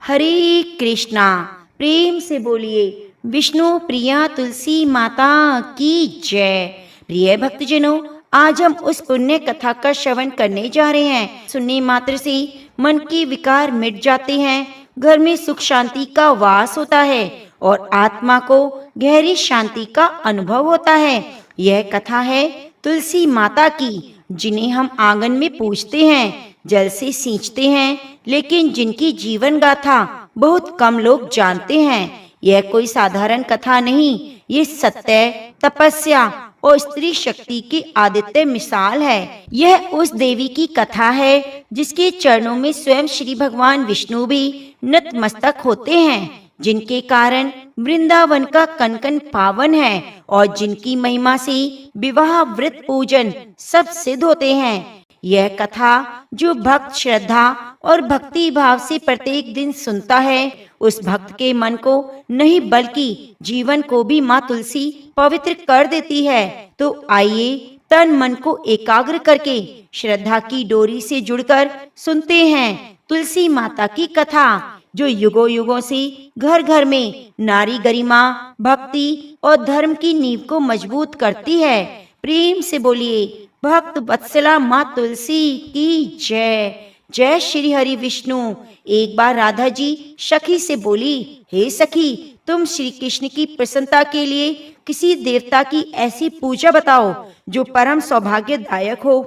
हरे कृष्णा। प्रेम से बोलिए विष्णु प्रिया तुलसी माता की जय। प्रिय भक्तजनों, आज हम उस पुण्य कथा का श्रवण करने जा रहे हैं। सुनने मात्र से मन के विकार मिट जाते हैं, घर में सुख शांति का वास होता है और आत्मा को गहरी शांति का अनुभव होता है। यह कथा है तुलसी माता की, जिन्हें हम आंगन में पूजते हैं, जल से सींचते हैं, लेकिन जिनकी जीवन गाथा बहुत कम लोग जानते हैं। यह कोई साधारण कथा नहीं, ये सत्य, तपस्या और स्त्री शक्ति की आदित्य मिसाल है। यह उस देवी की कथा है जिसके चरणों में स्वयं श्री भगवान विष्णु भी नतमस्तक होते हैं, जिनके कारण वृंदावन का कन कन पावन है और जिनकी महिमा से विवाह व्रत पूजन सब सिद्ध होते हैं। यह कथा जो भक्त श्रद्धा और भक्ति भाव से प्रत्येक दिन सुनता है, उस भक्त के मन को नहीं बल्कि जीवन को भी माँ तुलसी पवित्र कर देती है। तो आइए तन मन को एकाग्र करके श्रद्धा की डोरी से जुड़कर सुनते हैं तुलसी माता की कथा, जो युगों युगों से घर घर में नारी गरिमा, भक्ति और धर्म की नींव को मजबूत करती है। प्रेम से बोलिए भक्त वत्सला माँ तुलसी की जय। जय श्री हरि विष्णु। एक बार राधा जी सखी से बोली, हे सखी, तुम श्री कृष्ण की प्रसन्नता के लिए किसी देवता की ऐसी पूजा बताओ जो परम सौभाग्यदायक हो।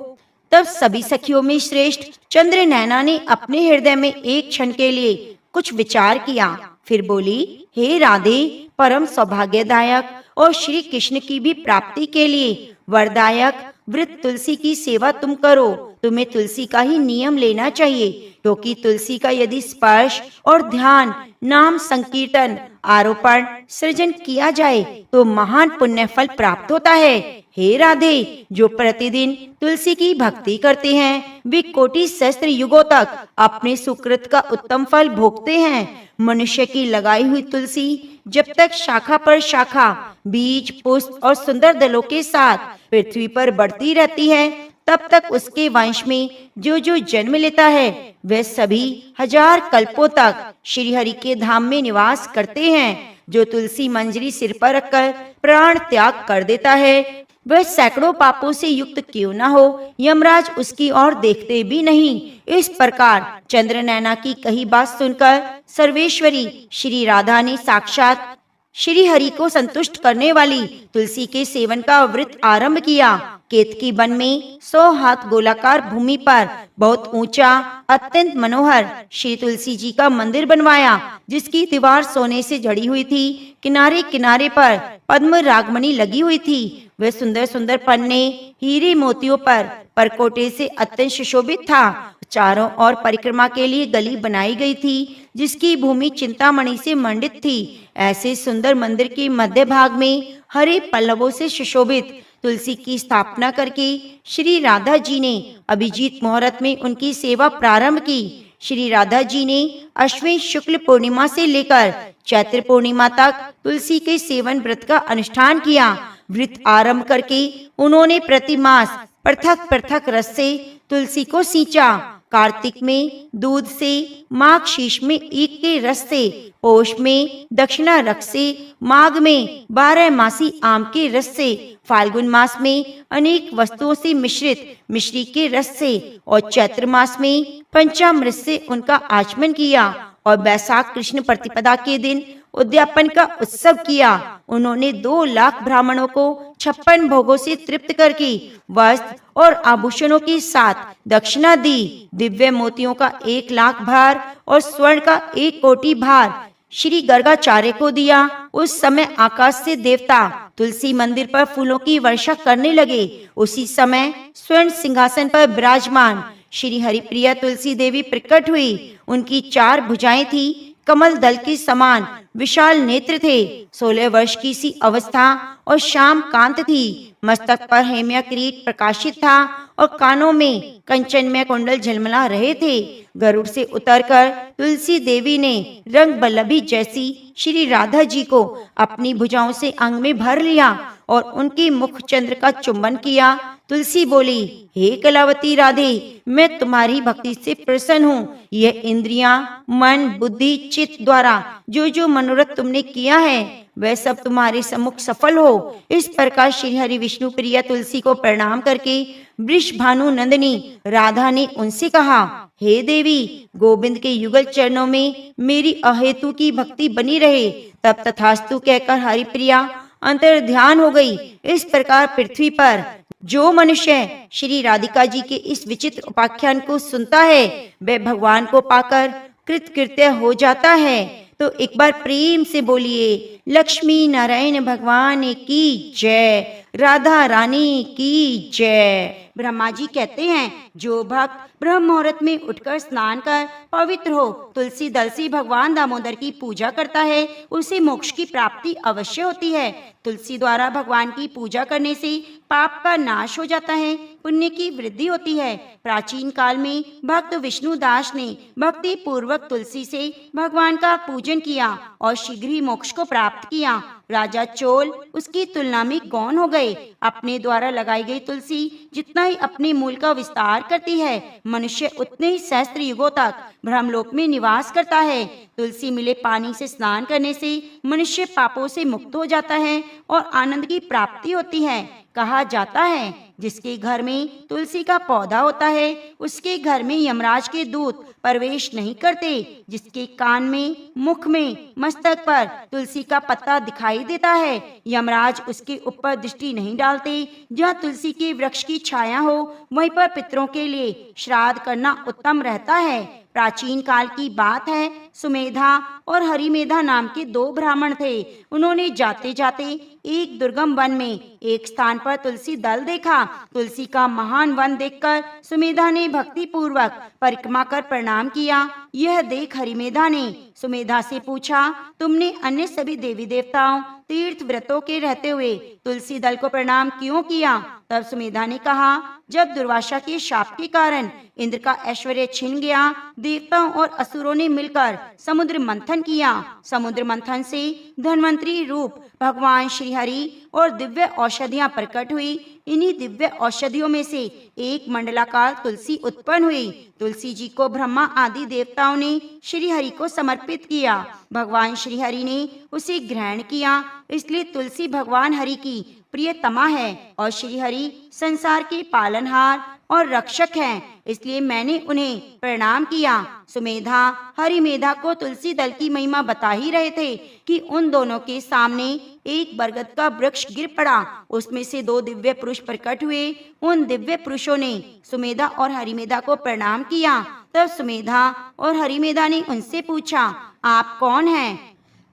तब सभी सखियों में श्रेष्ठ चंद्र नैना ने अपने हृदय में एक क्षण के लिए कुछ विचार किया, फिर बोली, हे राधे, परम सौभाग्यदायक और श्री कृष्ण की भी प्राप्ति के लिए वरदायक व्रत तुलसी की सेवा तुम करो। तुम्हें तुलसी का ही नियम लेना चाहिए, क्योंकि तुलसी का यदि स्पर्श और ध्यान, नाम संकीर्तन, आरोपण, सृजन किया जाए तो महान पुण्य फल प्राप्त होता है। हे राधे, जो प्रतिदिन तुलसी की भक्ति करते हैं वे कोटि सहस्त्र युगों तक अपने सुकृत का उत्तम फल भोगते हैं। मनुष्य की लगाई हुई तुलसी जब तक शाखा पर शाखा, बीज, पुष्प और सुंदर दलों के साथ पृथ्वी पर बढ़ती रहती है, तब तक उसके वंश में जो जो जन्म लेता है वह सभी हजार कल्पों तक श्री हरि के धाम में निवास करते हैं। जो तुलसी मंजरी सिर पर रखकर प्राण त्याग कर देता है वह सैकड़ों पापों से युक्त क्यों न हो, यमराज उसकी ओर देखते भी नहीं। इस प्रकार चंद्र नैना की कही बात सुनकर सर्वेश्वरी श्री राधा ने साक्षात श्री हरि को संतुष्ट करने वाली तुलसी के सेवन का व्रत आरंभ किया। केतकी वन में 100 हाथ गोलाकार भूमि पर बहुत ऊंचा, अत्यंत मनोहर श्री तुलसी जी का मंदिर बनवाया, जिसकी दीवार सोने से जड़ी हुई थी। किनारे किनारे पर पद्म रागमणि लगी हुई थी। वह सुंदर सुंदर पन्ने हीरे मोतियों पर परकोटे से अत्यंत सुशोभित था। चारों ओर परिक्रमा के लिए गली बनाई गई थी, जिसकी भूमि चिंतामणि से मंडित थी। ऐसे सुंदर मंदिर के मध्य भाग में हरे पल्लवों से सुशोभित तुलसी की स्थापना करके श्री राधा जी ने अभिजीत मुहूर्त में उनकी सेवा प्रारंभ की। श्री राधा जी ने अश्विन शुक्ल पूर्णिमा से लेकर चैत्र पूर्णिमा तक तुलसी के सेवन व्रत का अनुष्ठान किया। व्रत आरंभ करके उन्होंने प्रति मास पृथक पृथक रस से तुलसी को सींचा। कार्तिक में दूध से, माघ शीश में ईख के रस से, पौष में दक्षिणा रस से, माघ में 12 मासी आम के रस से, फाल्गुन मास में अनेक वस्तुओं से मिश्रित मिश्री के रस से और चैत्र मास में पंचामृत से उनका आचमन किया और बैसाख कृष्ण प्रतिपदा के दिन उद्यापन का उत्सव किया। उन्होंने 2 लाख ब्राह्मणों को 56 भोगों से तृप्त करके वस्त्र और आभूषणों के साथ दक्षिणा दी। दिव्य मोतियों का 1 लाख भार और स्वर्ण का 1 कोटि भार श्री गर्गाचार्य को दिया। उस समय आकाश से देवता तुलसी मंदिर पर फूलों की वर्षा करने लगे। उसी समय स्वर्ण सिंहासन पर विराजमान श्री हरिप्रिया तुलसी देवी प्रकट हुई। उनकी 4 भुजाएं थी, कमल दल के समान विशाल नेत्र थे। 16 वर्ष की सी अवस्था और श्याम कांत थी। मस्तक पर हेम्या किरीट प्रकाशित था और कानों में कंचनमय कुंडल झलमला रहे थे। गरुड़ से उतरकर तुलसी देवी ने रंग बल्लभी जैसी श्री राधा जी को अपनी भुजाओं से अंग में भर लिया और उनके मुख चंद्र का चुंबन किया। तुलसी बोली, हे कलावती राधे, मैं तुम्हारी भक्ति से प्रसन्न हूँ। यह इंद्रियां, मन, बुद्धि, चित्त द्वारा जो जो मनोरथ तुमने किया है वह सब तुम्हारे सम्मुख सफल हो। इस प्रकार श्री हरि विष्णु प्रिया तुलसी को प्रणाम करके वृषभानु नंदिनी राधा ने उनसे कहा, हे देवी, गोविंद के युगल चरणों में मेरी अहेतु की भक्ति बनी रहे। तब तथास्तु कहकर हरिप्रिया अंतर ध्यान हो गई। इस प्रकार पृथ्वी पर जो मनुष्य श्री राधिका जी के इस विचित्र उपाख्यान को सुनता है वह भगवान को पाकर कृतकृत्य हो जाता है। तो एक बार प्रेम से बोलिए, लक्ष्मी नारायण भगवान की जय, राधा रानी की जय। ब्रह्मा जी कहते हैं, जो भक्त ब्रह्म मुहूर्त में उठकर स्नान कर पवित्र हो तुलसी दल से भगवान दामोदर की पूजा करता है उसे मोक्ष की प्राप्ति अवश्य होती है। तुलसी द्वारा भगवान की पूजा करने से पाप का नाश हो जाता है, पुण्य की वृद्धि होती है। प्राचीन काल में भक्त विष्णुदास ने भक्ति पूर्वक तुलसी से भगवान का पूजन किया और शीघ्र ही मोक्ष को प्राप्त किया। राजा चोल उसकी तुलना में गौण हो गए। अपने द्वारा लगाई गई तुलसी जितना ही अपने मूल का विस्तार करती है, मनुष्य उतने ही सहस्त्र युगों तक ब्रह्मलोक में निवास करता है। तुलसी मिले पानी से स्नान करने से मनुष्य पापों से मुक्त हो जाता है और आनंद की प्राप्ति होती है। कहा जाता है, जिसके घर में तुलसी का पौधा होता है उसके घर में यमराज के दूत प्रवेश नहीं करते। जिसके कान में, मुख में, मस्तक पर तुलसी का पत्ता दिखाई देता है यमराज उसके ऊपर दृष्टि नहीं डालते। जहाँ तुलसी के वृक्ष की छाया हो वहीं पर पितरों के लिए श्राद्ध करना उत्तम रहता है। प्राचीन काल की बात है, सुमेधा और हरिमेधा नाम के दो ब्राह्मण थे। उन्होंने जाते जाते एक दुर्गम वन में एक स्थान पर तुलसी दल देखा। तुलसी का महान वन देखकर सुमेधा ने भक्ति पूर्वक परिक्रमा कर प्रणाम किया। यह देख हरिमेधा ने सुमेधा से पूछा, तुमने अन्य सभी देवी देवताओं, तीर्थ व्रतों के रहते हुए तुलसी दल को प्रणाम क्यों किया? तब सुमेधा ने कहा, जब दुर्वासा के शाप के कारण इंद्र का ऐश्वर्य छिन गया, देवताओं और असुरों ने मिलकर समुद्र मंथन किया। समुद्र मंथन से धन्वंतरी रूप भगवान श्री हरि और दिव्य औषधियां प्रकट हुई। इन्हीं दिव्य औषधियों में से एक मंडलाकार तुलसी उत्पन्न हुई। तुलसी जी को ब्रह्मा आदि देवताओं ने श्री हरि को समर्पित किया। भगवान श्री हरि ने उसे ग्रहण किया, इसलिए तुलसी भगवान हरि की प्रियतमा है और श्री हरि संसार के पालनहार और रक्षक हैं, इसलिए मैंने उन्हें प्रणाम किया। सुमेधा हरिमेधा को तुलसी दल की महिमा बता ही रहे थे कि उन दोनों के सामने एक बरगद का वृक्ष गिर पड़ा। उसमें से दो दिव्य पुरुष प्रकट हुए। उन दिव्य पुरुषों ने सुमेधा और हरिमेधा को प्रणाम किया। तब सुमेधा और हरिमेधा ने उनसे पूछा, आप कौन हैं?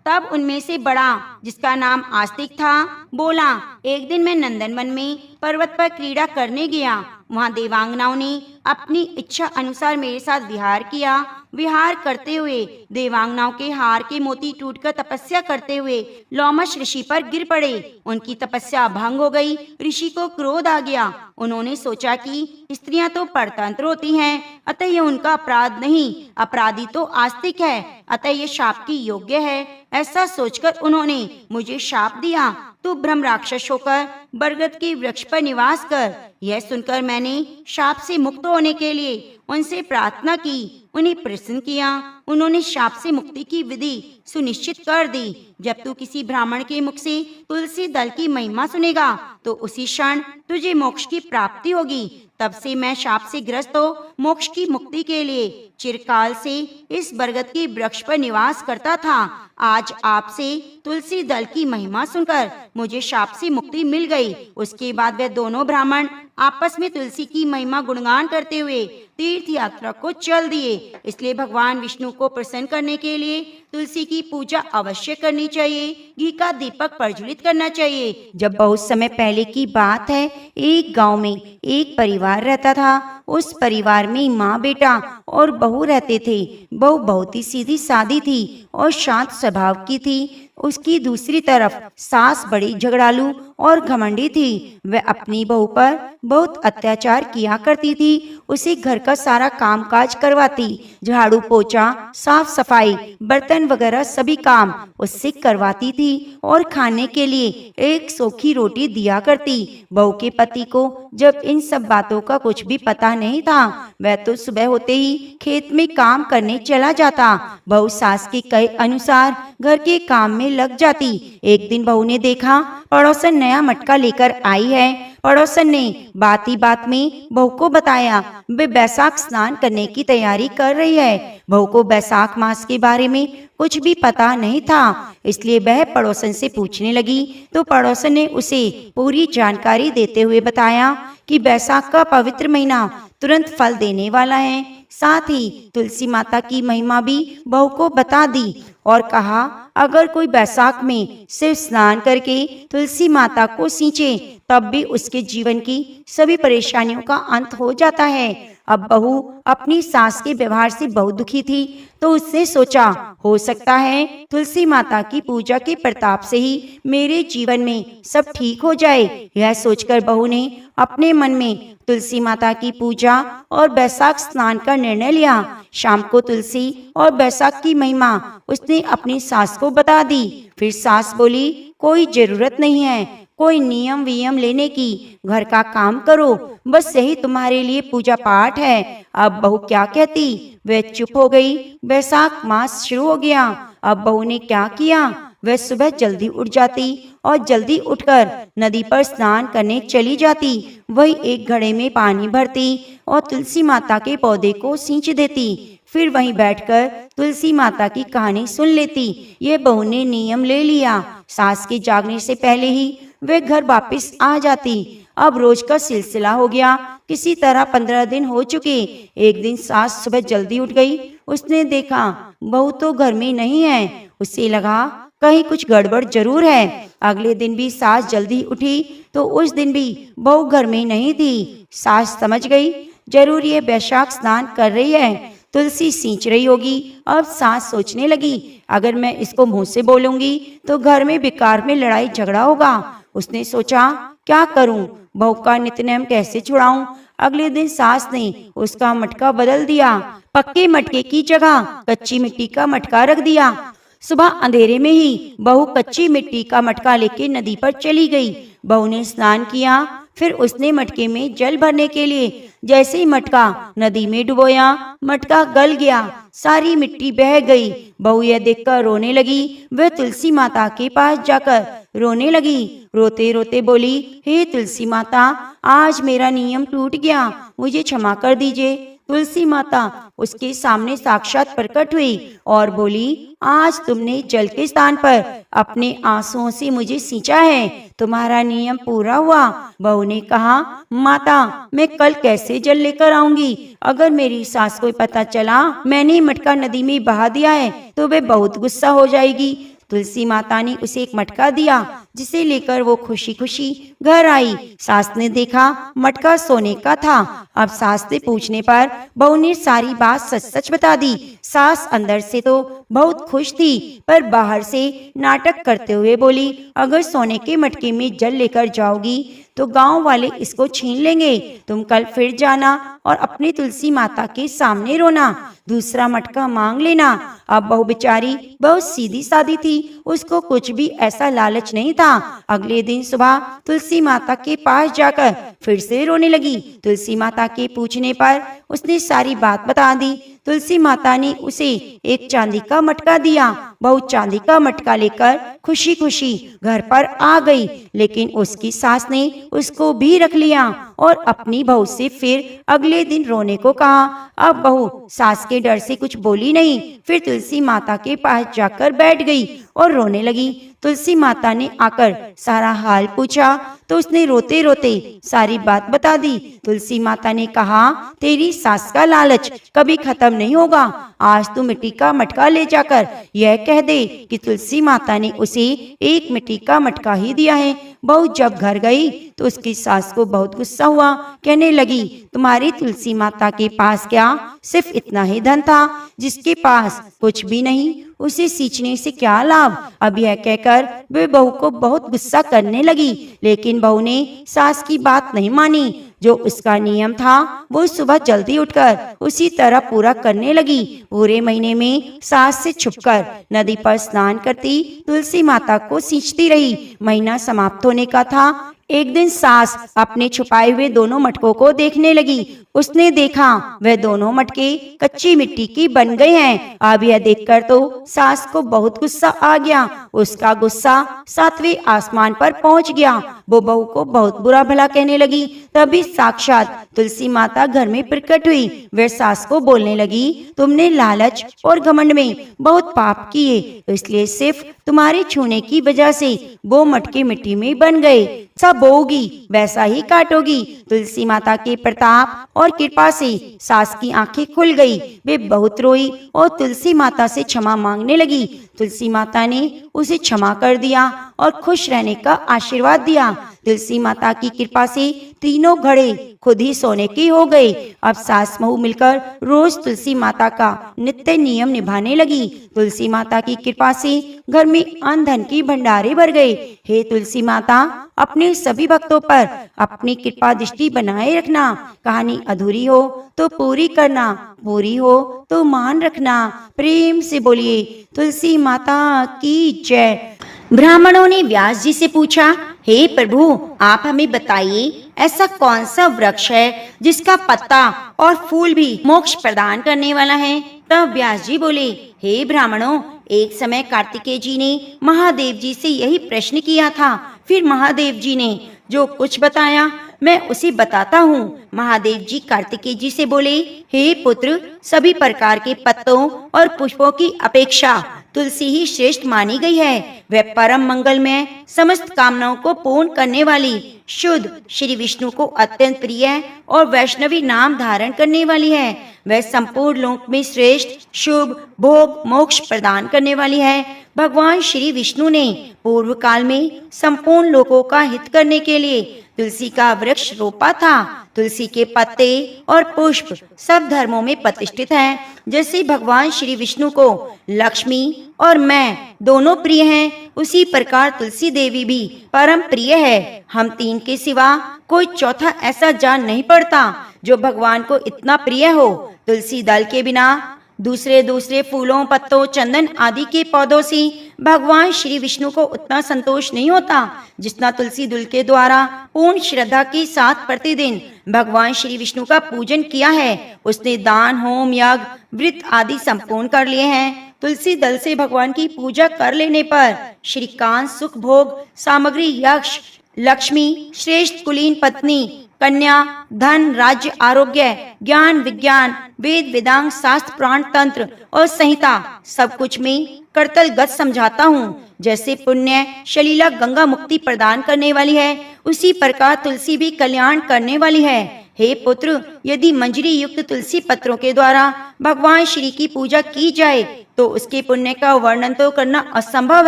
तब उनमें से बड़ा, जिसका नाम आस्तिक था, बोला, एक दिन मैं नंदनवन में पर्वत पर क्रीड़ा करने गया। वहाँ देवांगनाओं ने अपनी इच्छा अनुसार मेरे साथ विहार किया। विहार करते हुए देवांगनाओं के हार के मोती टूटकर तपस्या करते हुए लोमश ऋषि पर गिर पड़े। उनकी तपस्या भंग हो गई। ऋषि को क्रोध आ गया। उन्होंने सोचा कि स्त्रियां तो परतंत्र होती हैं, अतः यह उनका अपराध नहीं, अपराधी तो आस्तिक है, अतः यह शाप की योग्य है। ऐसा सोचकर उन्होंने मुझे शाप दिया, तू ब्रह्म राक्षस होकर बरगद के वृक्ष पर निवास कर। यह सुनकर मैंने शाप से मुक्त होने के लिए उनसे प्रार्थना की, उन्हें प्रसन्न किया। उन्होंने शाप से मुक्ति की विधि सुनिश्चित कर दी। जब तू किसी ब्राह्मण के मुख से तुलसी दल की महिमा सुनेगा तो उसी क्षण तुझे मोक्ष की प्राप्ति होगी। तब से मैं शाप से ग्रस्त हो मोक्ष की मुक्ति के लिए चिरकाल से इस बरगद के वृक्ष पर निवास करता था। आज आपसे तुलसी दल की महिमा सुनकर मुझे शाप से मुक्ति मिल गई। उसके बाद वे दोनों ब्राह्मण आपस में तुलसी की महिमा गुणगान करते हुए तीर्थ यात्रा को चल दिए। इसलिए भगवान विष्णु को प्रसन्न करने के लिए तुलसी की पूजा अवश्य करनी चाहिए। घी का दीपक प्रज्वलित करना चाहिए। जब बहुत समय पहले की बात है, एक गांव में एक परिवार रहता था। उस परिवार में माँ, बेटा और बहू रहते थे। बहू बहुत ही सीधी सादी थी और शांत स्वभाव की थी। उसकी दूसरी तरफ सास बड़ी झगड़ालू और घमंडी थी। वह अपनी बहू पर बहुत अत्याचार किया करती थी। उसे घर का सारा कामकाज करवाती, झाड़ू पोछा, साफ सफाई, बर्तन वगैरह सभी काम उससे करवाती थी और खाने के लिए एक सोखी रोटी दिया करती। बहू के पति को जब इन सब बातों का कुछ भी पता नहीं था, वह तो सुबह होते ही खेत में काम करने चला जाता। बहू सास के कहे अनुसार घर के काम में लग जाती। एक दिन बहू ने देखा पड़ोसन नया मटका लेकर आई है। पड़ोसन ने बात ही बात में बहू को बताया वे बैसाख स्नान करने की तैयारी कर रही है। बहू को बैसाख मास के बारे में कुछ भी पता नहीं था, इसलिए वह पड़ोसन से पूछने लगी तो पड़ोसन ने उसे पूरी जानकारी देते हुए बताया कि बैसाख का पवित्र महीना तुरंत फल देने वाला है। साथ ही तुलसी माता की महिमा भी बहू को बता दी और कहा अगर कोई बैसाख में सिर्फ स्नान करके तुलसी माता को सींचे तब भी उसके जीवन की सभी परेशानियों का अंत हो जाता है। अब बहू अपनी सास के व्यवहार से बहुत दुखी थी, तो उसने सोचा हो सकता है तुलसी माता की पूजा के प्रताप से ही मेरे जीवन में सब ठीक हो जाए। यह सोचकर बहू ने अपने मन में तुलसी माता की पूजा और बैसाख स्नान का निर्णय लिया। शाम को तुलसी और बैसाख की महिमा उसने अपनी सास को बता दी। फिर सास बोली कोई जरूरत नहीं है कोई नियम वियम लेने की, घर का काम करो, बस यही तुम्हारे लिए पूजा पाठ है। अब बहू क्या कहती, वह चुप हो गई। बैसाख मास शुरू हो गया। अब बहू ने क्या किया, वह सुबह जल्दी उठ जाती और जल्दी उठकर नदी पर स्नान करने चली जाती। वही एक घड़े में पानी भरती और तुलसी माता के पौधे को सींच देती। फिर वहीं बैठकर तुलसी माता की कहानी सुन लेती। ये बहू ने नियम ले लिया। सास के जागने से पहले ही वे घर वापस आ जाती। अब रोज का सिलसिला हो गया। किसी तरह 15 दिन हो चुके। एक दिन सास सुबह जल्दी उठ गई। उसने देखा बहू तो घर में नहीं है। उसे लगा कहीं कुछ गड़बड़ जरूर है। अगले दिन भी सास जल्दी उठी तो उस दिन भी बहू घर में नहीं थी। सास समझ गई जरूर ये बैसाख स्नान कर रही है, तुलसी सींच रही होगी। अब सास सोचने लगी अगर मैं इसको मुंह से बोलूंगी तो घर में बेकार में लड़ाई झगड़ा होगा। उसने सोचा क्या करूं, बहू का नित्यनेम कैसे छुड़ाऊं। अगले दिन सास ने उसका मटका बदल दिया। पक्के मटके की जगह कच्ची मिट्टी का मटका रख दिया। सुबह अंधेरे में ही बहू कच्ची मिट्टी का मटका लेके नदी पर चली गई। बहू ने स्नान किया। फिर उसने मटके में जल भरने के लिए जैसे ही मटका नदी में डुबोया, मटका गल गया, सारी मिट्टी बह गई। बहू यह देखकर रोने लगी। वह तुलसी माता के पास जाकर रोने लगी। रोते रोते बोली हे तुलसी माता, आज मेरा नियम टूट गया, मुझे क्षमा कर दीजिए। तुलसी माता उसके सामने साक्षात प्रकट हुई और बोली आज तुमने जल के स्थान पर अपने आंसुओं से मुझे सींचा है, तुम्हारा नियम पूरा हुआ। बहू ने कहा माता मैं कल कैसे जल लेकर आऊंगी, अगर मेरी सास को पता चला मैंने मटका नदी में बहा दिया है तो वे बहुत गुस्सा हो जाएगी। तुलसी माता ने उसे एक मटका दिया जिसे लेकर वो खुशी खुशी घर आई। सास ने देखा मटका सोने का था। अब सास से पूछने पर बहू ने सारी बात सच सच बता दी। सास अंदर से तो बहुत खुश थी पर बाहर से नाटक करते हुए बोली अगर सोने के मटके में जल लेकर जाओगी तो गांव वाले इसको छीन लेंगे। तुम कल फिर जाना और अपनी तुलसी माता के सामने रोना, दूसरा मटका मांग लेना। अब बहू बेचारी बहुत सीधी सादी थी, उसको कुछ भी ऐसा लालच नहीं था। अगले दिन सुबह तुलसी माता के पास जाकर फिर से रोने लगी। तुलसी माता के पूछने पर उसने सारी बात बता दी। तुलसी माता ने उसे एक चांदी का मटका दिया। बहू चांदी का मटका लेकर खुशी खुशी घर पर आ गई, लेकिन उसकी सास ने उसको भी रख लिया और अपनी बहू से फिर अगले दिन रोने को कहा। अब बहू सास के डर से कुछ बोली नहीं। फिर तुलसी माता के पास जाकर बैठ गई और रोने लगी। तुलसी माता ने आकर सारा हाल पूछा तो उसने रोते रोते सारी बात बता दी। तुलसी माता ने कहा तेरी सास का लालच कभी खत्म नहीं होगा। आज तू मिट्टी का मटका ले जाकर यह कह दे कि तुलसी माता ने उसे एक मिट्टी का मटका ही दिया है, बहू जब घर गई तो उसकी सास को बहुत गुस्सा हुआ। कहने लगी, तुम्हारी तुलसी माता के पास क्या सिर्फ इतना ही धन था, जिसके पास कुछ भी नहीं उसे सींचने से क्या लाभ। अब यह कहकर वे बहू को बहुत गुस्सा करने लगी, लेकिन बहू ने सास की बात नहीं मानी। जो उसका नियम था वो सुबह जल्दी उठकर उसी तरह पूरा करने लगी। पूरे महीने में सास से छुपकर नदी पर स्नान करती तुलसी माता को सींचती रही। महीना समाप्त होने का था। एक दिन सास अपने छुपाए हुए दोनों मटकों को देखने लगी। उसने देखा वह दोनों मटके कच्ची मिट्टी की बन गए हैं। अब यह देखकर तो सास को बहुत गुस्सा आ गया। उसका गुस्सा 7वें आसमान पर पहुंच गया। वो बहू को बहुत बुरा भला कहने लगी। तभी साक्षात तुलसी माता घर में प्रकट हुई। वह सास को बोलने लगी, तुमने लालच और घमंड में बहुत पाप किए, इसलिए सिर्फ तुम्हारे छूने की वजह से वो मटके मिट्टी में बन गए। सब बोओगी वैसा ही काटोगी। तुलसी माता के प्रताप और कृपा से सास की आंखें खुल गई। वे बहुत रोई और तुलसी माता से क्षमा मांगने लगी। तुलसी माता ने उसे क्षमा कर दिया और खुश रहने का आशीर्वाद दिया। तुलसी माता की कृपा से तीनों घड़े खुद ही सोने के हो गए। अब सास बहू मिलकर रोज तुलसी माता का नित्य नियम निभाने लगी। तुलसी माता की कृपा से घर में अन्न धन की भंडारे भर गए। हे तुलसी माता, अपने सभी भक्तों पर अपनी कृपा दृष्टि बनाए रखना। कहानी अधूरी हो तो पूरी करना, पूरी हो तो मान रखना। प्रेम से बोलिए तुलसी माता की जय। ब्राह्मणों ने व्यास जी से पूछा, हे प्रभु, आप हमें बताइए ऐसा कौन सा वृक्ष है जिसका पत्ता और फूल भी मोक्ष प्रदान करने वाला है। तब व्यास जी बोले, हे ब्राह्मणों, एक समय कार्तिकेय जी ने महादेव जी से यही प्रश्न किया था। फिर महादेव जी ने जो कुछ बताया मैं उसे बताता हूँ। महादेव जी कार्तिकेय जी से बोले, हे पुत्र, सभी प्रकार के पत्तों और पुष्पों की अपेक्षा तुलसी ही श्रेष्ठ मानी गई है। वह परम मंगलमय, समस्त कामनाओं को पूर्ण करने वाली, शुद्ध, श्री विष्णु को अत्यंत प्रिय और वैष्णवी नाम धारण करने वाली है। वह संपूर्ण लोक में श्रेष्ठ, शुभ, भोग, मोक्ष प्रदान करने वाली है। भगवान श्री विष्णु ने पूर्व काल में संपूर्ण लोकों का हित करने के लिए तुलसी का वृक्ष रोपा था। तुलसी के पत्ते और पुष्प सब धर्मों में प्रतिष्ठित हैं। जैसे भगवान श्री विष्णु को लक्ष्मी और मैं दोनों प्रिय हैं, उसी प्रकार तुलसी देवी भी परम प्रिय है। हम तीन के सिवा कोई चौथा ऐसा जान नहीं पड़ता जो भगवान को इतना प्रिय हो। तुलसी दल के बिना दूसरे फूलों, पत्तों, चंदन आदि के पौधों से भगवान श्री विष्णु को उतना संतोष नहीं होता जितना तुलसी दल के द्वारा पूर्ण श्रद्धा के साथ प्रतिदिन भगवान श्री विष्णु का पूजन किया है। उसने दान, होम, यज्ञ, व्रत आदि संपूर्ण कर लिए हैं। तुलसी दल से भगवान की पूजा कर लेने पर श्रीकांत, सुख, भोग, सामग्री, यक्ष, लक्ष्मी, श्रेष्ठ कुलीन पत्नी, कन्या, धन, राज्य, आरोग्य, ज्ञान, विज्ञान, वेद, वेदांग, शास्त्र, पुराण, तंत्र और संहिता सब कुछ में कर्तलगत समझाता हूँ। जैसे पुण्य शलीला गंगा मुक्ति प्रदान करने वाली है, उसी प्रकार तुलसी भी कल्याण करने वाली है। हे पुत्र, यदि मंजरी युक्त तुलसी पत्रों के द्वारा भगवान श्री की पूजा की जाए तो उसके पुण्य का वर्णन तो करना असंभव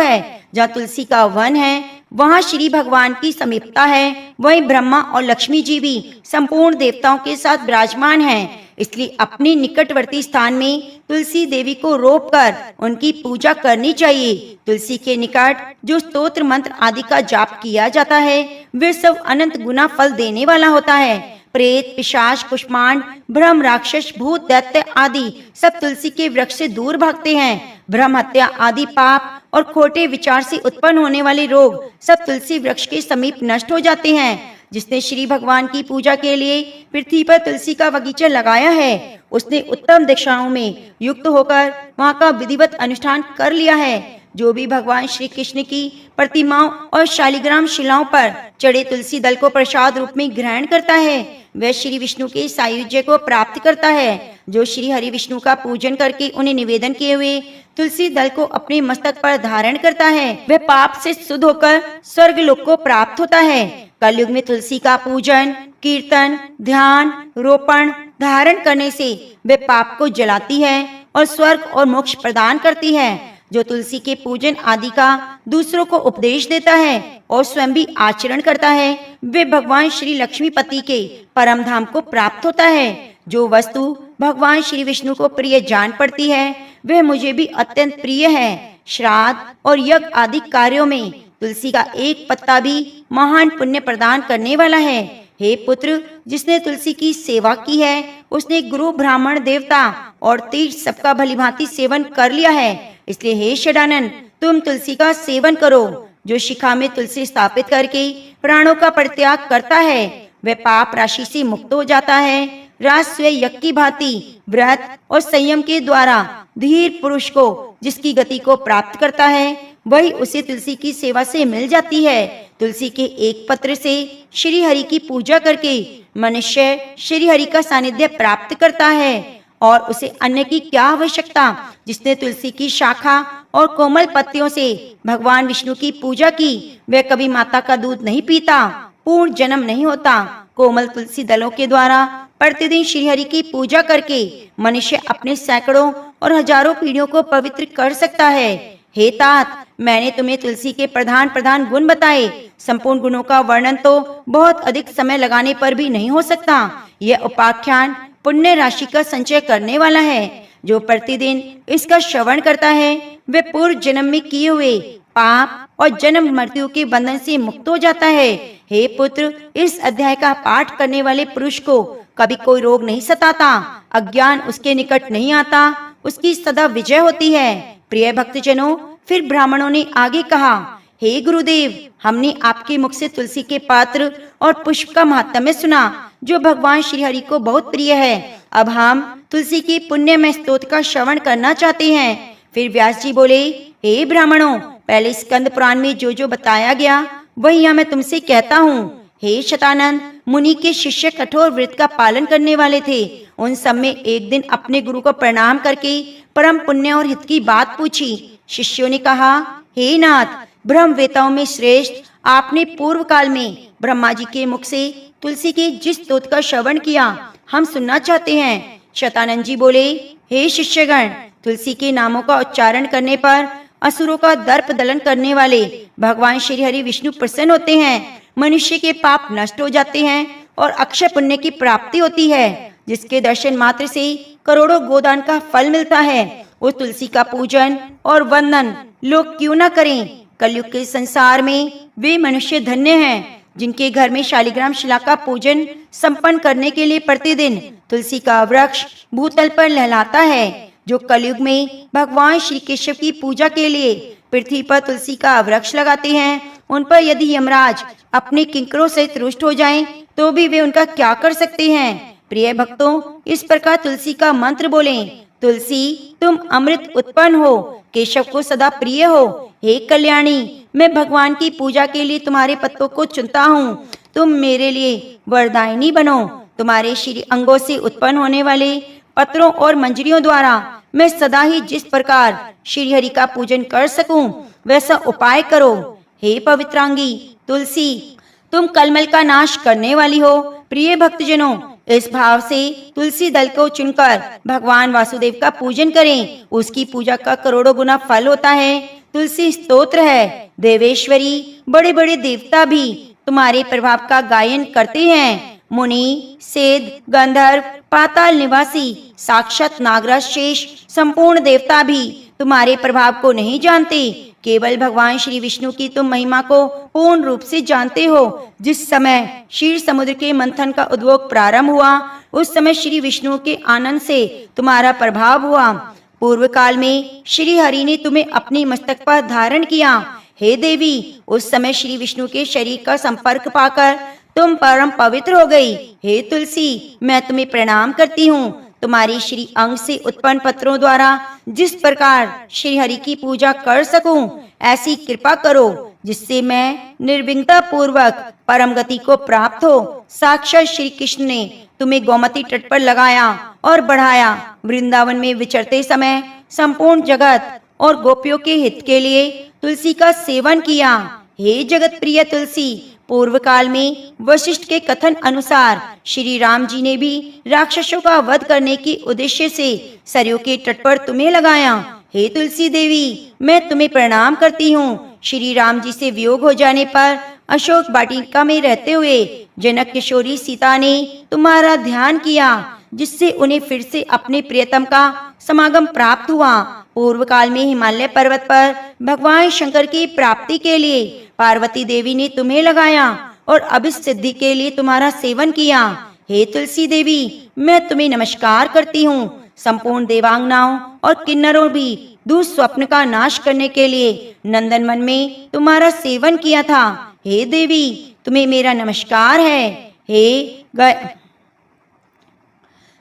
है। जहाँ तुलसी का वन है वहाँ श्री भगवान की समीपता है। वहीं ब्रह्मा और लक्ष्मी जी भी संपूर्ण देवताओं के साथ विराजमान हैं। इसलिए अपने निकटवर्ती स्थान में तुलसी देवी को रोपकर उनकी पूजा करनी चाहिए। तुलसी के निकट जो स्तोत्र मंत्र आदि का जाप किया जाता है वे सब अनंत गुना फल देने वाला होता है। प्रेत, पिशाच, कुष्मांड, ब्रह्म, राक्षस, भूत, दैत्य आदि सब तुलसी के वृक्ष से दूर भागते हैं। ब्रह्म हत्या आदि पाप और खोटे विचार से उत्पन्न होने वाले रोग सब तुलसी वृक्ष के समीप नष्ट हो जाते हैं। जिसने श्री भगवान की पूजा के लिए पृथ्वी पर तुलसी का बगीचा लगाया है उसने उत्तम दीक्षाओं में युक्त होकर वहाँ का विधिवत अनुष्ठान कर लिया है। जो भी भगवान श्री कृष्ण की प्रतिमाओं और शालिग्राम शिलाओं पर चढ़े तुलसी दल को प्रसाद रूप में ग्रहण करता है वह श्री विष्णु के सायुज्य को प्राप्त करता है। जो श्री हरि विष्णु का पूजन करके उन्हें निवेदन किए हुए तुलसी दल को अपने मस्तक पर धारण करता है वह पाप से शुद्ध होकर स्वर्ग लोक को प्राप्त होता है। कलयुग में तुलसी का पूजन, कीर्तन, ध्यान, रोपण, धारण करने से वे पाप को जलाती है और स्वर्ग और मोक्ष प्रदान करती है। जो तुलसी के पूजन आदि का दूसरों को उपदेश देता है और स्वयं भी आचरण करता है, वे भगवान श्री लक्ष्मीपति के परम धाम को प्राप्त होता है। जो वस्तु भगवान श्री विष्णु को प्रिय जान पड़ती है, वह मुझे भी अत्यंत प्रिय है। श्राद्ध और यज्ञ आदि कार्यों में तुलसी का एक पत्ता भी महान पुण्य प्रदान करने वाला है। हे पुत्र, जिसने तुलसी की सेवा की है, उसने गुरु, ब्राह्मण, देवता और तीर्थ सबका भलीभांति सेवन कर लिया है। इसलिए हे षडानन, तुम तुलसी का सेवन करो। जो शिखा में तुलसी स्थापित करके प्राणों का परित्याग करता है, वह पाप राशि से मुक्त हो जाता है। राजस्व यज्ञ की भांति व्रत और संयम के द्वारा धीर पुरुष को जिसकी गति को प्राप्त करता है, वही उसे तुलसी की सेवा से मिल जाती है। तुलसी के एक पत्र से श्री हरि की पूजा करके मनुष्य श्री हरि का सानिध्य प्राप्त करता है और उसे अन्य की क्या आवश्यकता। जिसने तुलसी की शाखा और कोमल पत्तियों से भगवान विष्णु की पूजा की, वह कभी माता का दूध नहीं पीता, पूर्ण जन्म नहीं होता। कोमल तुलसी दलों के द्वारा प्रतिदिन श्रीहरि की पूजा करके मनुष्य अपने सैकड़ों और हजारों पीढ़ियों को पवित्र कर सकता है। हे तात, मैंने तुम्हें तुलसी के प्रधान प्रधान गुण बताए। संपूर्ण गुणों का वर्णन तो बहुत अधिक समय लगाने पर भी नहीं हो सकता। यह उपाख्यान पुण्य राशि का संचय करने वाला है। जो प्रतिदिन इसका श्रवण करता है, वे पूर्व जन्म में किए हुए पाप और जन्म मृत्यु के बंधन से मुक्त हो जाता है। हे पुत्र, इस अध्याय का पाठ करने वाले पुरुष को कभी कोई रोग नहीं सताता, अज्ञान उसके निकट नहीं आता, उसकी सदा विजय होती है। प्रिय भक्तजनों, फिर ब्राह्मणों ने आगे कहा, हे गुरुदेव, हमने आपके मुख से तुलसी के पात्र और पुष्प का महात्म्य सुना, जो भगवान श्री हरि को बहुत प्रिय है। अब हम तुलसी की पुण्यमय स्तोत्र का श्रवण करना चाहते हैं। फिर व्यास जी बोले, हे ब्राह्मणों, पहले स्कंद पुराण में जो जो बताया गया, वही यहाँ मैं तुमसे कहता हूँ। हे शतानंद, मुनि के शिष्य कठोर व्रत का पालन करने वाले थे। उन सब में एक दिन अपने गुरु को प्रणाम करके परम पुण्य और हित की बात पूछी। शिष्यों ने कहा, हे नाथ, ब्रह्म वेताओं में श्रेष्ठ, आपने पूर्व काल में ब्रह्मा जी के मुख से तुलसी के जिस स्तोत्र का श्रवण किया, हम सुनना चाहते हैं। शतानंद जी बोले, हे शिष्यगण, तुलसी के नामों का उच्चारण करने पर असुरों का दर्प दलन करने वाले भगवान श्री हरि विष्णु प्रसन्न होते हैं। मनुष्य के पाप नष्ट हो जाते हैं और अक्षय पुण्य की प्राप्ति होती है। जिसके दर्शन मात्र से करोड़ों गोदान का फल मिलता है, उस तुलसी का पूजन और वंदन लोग क्यों न करें। कलयुग के संसार में वे मनुष्य धन्य हैं जिनके घर में शालिग्राम शिला का पूजन संपन्न करने के लिए प्रतिदिन तुलसी का वृक्ष भूतल पर लहलाता है। जो कलयुग में भगवान श्री केशव की पूजा के लिए पृथ्वी पर तुलसी का वृक्ष लगाते हैं, उन पर यदि यमराज अपने किंकरों सहित रुष्ट हो जाएं, तो भी वे उनका क्या कर सकते हैं। प्रिय भक्तों, इस प्रकार तुलसी का मंत्र बोलें। तुलसी, तुम अमृत उत्पन्न हो, केशव को सदा प्रिय हो। हे कल्याणी, मैं भगवान की पूजा के लिए तुम्हारे पत्तों को चुनता हूँ। तुम मेरे लिए वरदायिनी बनो। तुम्हारे श्री अंगों से उत्पन्न होने वाले पत्रों और मंजरियों द्वारा मैं सदा ही जिस प्रकार श्री हरि का पूजन कर सकूं, वैसा उपाय करो। हे पवित्रांगी तुलसी, तुम कलमल का नाश करने वाली हो। प्रिय भक्तजनों, इस भाव से तुलसी दल को चुनकर भगवान वासुदेव का पूजन करें। उसकी पूजा का करोड़ों गुना फल होता है। तुलसी स्तोत्र है। देवेश्वरी, बड़े बड़े देवता भी तुम्हारे प्रभाव का गायन करते हैं। मुनि, सेद, गंधर्व, पाताल निवासी, साक्षात नागराज शेष संपूर्ण देवता भी तुम्हारे प्रभाव को नहीं जानते। केवल भगवान श्री विष्णु की तुम महिमा को पूर्ण रूप से जानते हो। जिस समय क्षीर समुद्र के मंथन का उद्योग प्रारंभ हुआ, उस समय श्री विष्णु के आनंद से तुम्हारा प्रभाव हुआ। पूर्व काल में श्री हरि ने तुम्हें अपनी मस्तक पर धारण किया। हे देवी, उस समय श्री विष्णु के शरीर का संपर्क पाकर तुम परम पवित्र हो गई। हे तुलसी, मैं तुम्हें प्रणाम करती हूँ। तुम्हारी श्री अंग से उत्पन्न पत्रों द्वारा जिस प्रकार श्री हरि की पूजा कर सकूं, ऐसी कृपा करो जिससे मैं निर्विघ्नता पूर्वक परम गति को प्राप्त हो। साक्षात श्री कृष्ण ने तुम्हें गोमती तट पर लगाया और बढ़ाया। वृंदावन में विचरते समय संपूर्ण जगत और गोपियों के हित के लिए तुलसी का सेवन किया। हे जगत प्रिय तुलसी, पूर्व काल में वशिष्ठ के कथन अनुसार श्री राम जी ने भी राक्षसों का वध करने के उद्देश्य से सरयू के तट पर तुम्हें लगाया। हे तुलसी देवी, मैं तुम्हें प्रणाम करती हूँ। श्री राम जी से वियोग हो जाने पर अशोक वाटिका में रहते हुए जनक किशोरी सीता ने तुम्हारा ध्यान किया, जिससे उन्हें फिर से अपने प्रियतम का समागम प्राप्त हुआ। पूर्व काल में हिमालय पर्वत पर भगवान शंकर की प्राप्ति के लिए पार्वती देवी ने तुम्हें लगाया और अब इस सिद्धि के लिए तुम्हारा सेवन किया। हे तुलसी देवी, मैं तुम्हें नमस्कार करती हूँ। संपूर्ण देवांगनाओं और किन्नरों भी दुस्वप्न का नाश करने के लिए नंदनवन में तुम्हारा सेवन किया था। हे देवी, तुम्हें मेरा नमस्कार है। हे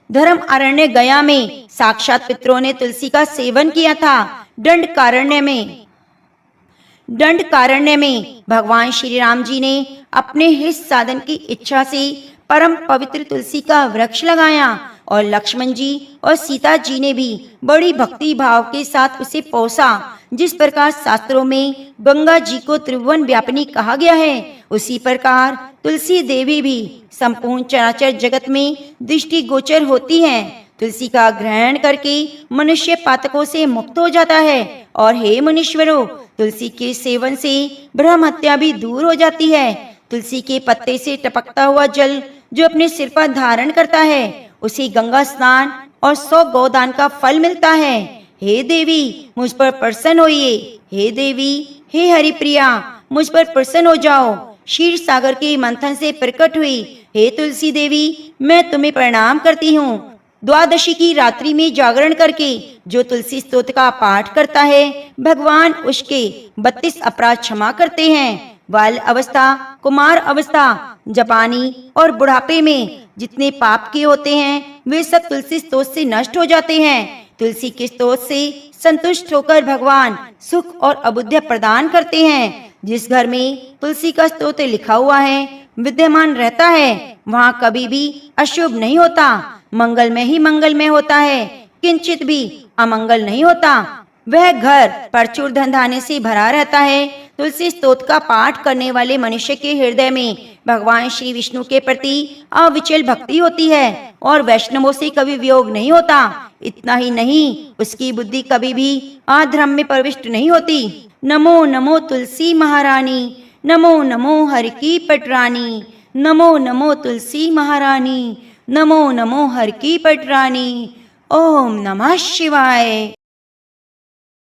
धर्म अरण्य गया में साक्षात पितरों ने तुलसी का सेवन किया था। दंडकारण्य में भगवान श्री राम जी ने अपने हित साधन की इच्छा से परम पवित्र तुलसी का वृक्ष लगाया और लक्ष्मण जी और सीता जी ने भी बड़ी भक्ति भाव के साथ उसे पोसा। जिस प्रकार शास्त्रों में गंगा जी को त्रिभुवन व्यापिनी कहा गया है, उसी प्रकार तुलसी देवी भी संपूर्ण चराचर जगत में दृष्टि गोचर होती है। तुलसी का ग्रहण करके मनुष्य पातकों से मुक्त हो जाता है और हे मुनीश्वरों, तुलसी के सेवन से ब्रह्म हत्या भी दूर हो जाती है। तुलसी के पत्ते से टपकता हुआ जल जो अपने सिर पर धारण करता है, उसे गंगा स्नान और 100 गोदान का फल मिलता है। हे देवी, मुझ पर प्रसन्न होइए। हे देवी, हे हरिप्रिया, मुझ पर प्रसन्न हो जाओ। क्षीर सागर के मंथन से प्रकट हुई हे तुलसी देवी, मैं तुम्हें प्रणाम करती हूँ। द्वादशी की रात्रि में जागरण करके जो तुलसी स्तोत्र का पाठ करता है, भगवान उसके 32 अपराध क्षमा करते हैं। बाल अवस्था, कुमार अवस्था, जवानी और बुढ़ापे में जितने पाप किए होते हैं, वे सब तुलसी स्तोत्र से नष्ट हो जाते हैं। तुलसी के स्तोत्र से संतुष्ट होकर भगवान सुख और अबुद्धि प्रदान करते हैं। जिस घर में तुलसी का स्तोत्र लिखा हुआ है, विद्यमान रहता है, वहाँ कभी भी अशुभ नहीं होता, मंगलमय ही मंगलमय होता है, किंचित भी अमंगल नहीं होता। वह घर प्रचुर धन धान्य से भरा रहता है। तुलसी स्तोत्र का पाठ करने वाले मनुष्य के हृदय में भगवान श्री विष्णु के प्रति अविचल भक्ति होती है और वैष्णवों से कभी वियोग नहीं होता। इतना ही नहीं, उसकी बुद्धि कभी भी अधर्म में प्रविष्ट नहीं होती। नमो नमो तुलसी महारानी, नमो नमो हर की पटरानी, नमो नमो तुलसी महारानी, नमो नमो हर की पटरानी। ओम नमः शिवाय।